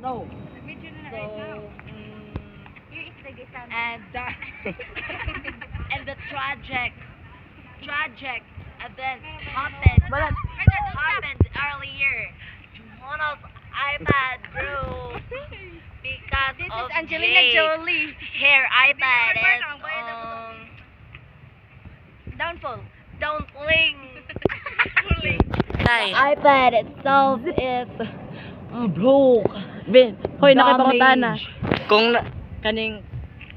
So, and and the tragic event happened earlier. Jumona's iPad broke because This of is Angelina Jake. Jolie. Her iPad is Downfall. don't link. iPad itself is broke. Bin, hoy nakipakutana. Kung kaning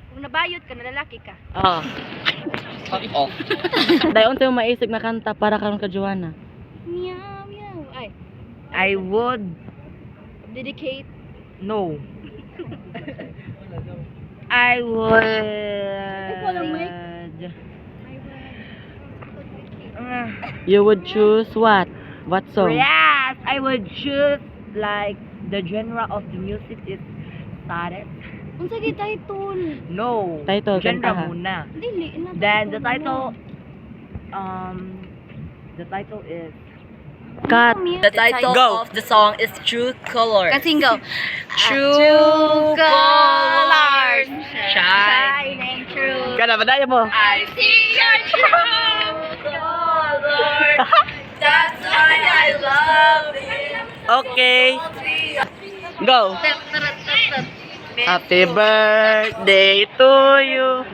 Kung nabayot ka, nalalaki ka. Fuck off. Dayon tayo maisig na kanta para karon ka Joanna. Meow, meow. Ay, I would dedicate. no. I would. walang mic. You would choose what? What song? Yes, I would choose like the genre of the music is saddest. Unsa gi title? No. Title, genre kanta ha. muna. Dili na. Then the title is Cut. the title of the song is True Colors. Kasingo. True Colors. Shine. Shining true. Kana badaya mo. I see your true colors. That's why I love you. Okay. Go. Happy birthday to you.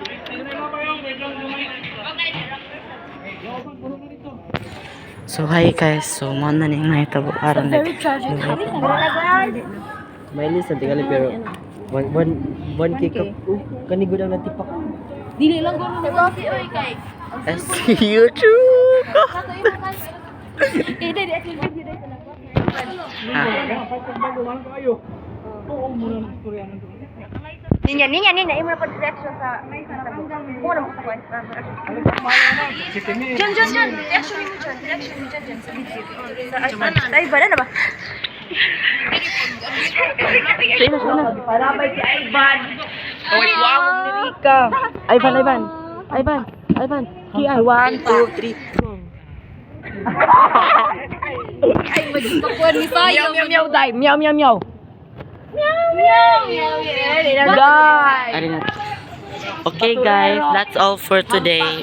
So hi guys, so mo na ning nahitabo karon Very tragic happened. may list na tingali pero one kick up. Kani gud ang natipak. Dili lang guro na coffee oy kay. I see you too. Eh dili ako video dito na. Ninya imo na pag reaction sa mo na mo sa point. Jan reaction mo Jan sa video. Ay ba na ba? Parabay si Ivan. Wait, wow, ni Rika. Ivan. Ki 1 2 3 go. Ay magpakuan ni Sayo. Meow, dai. Meow. Okay guys, that's all for today.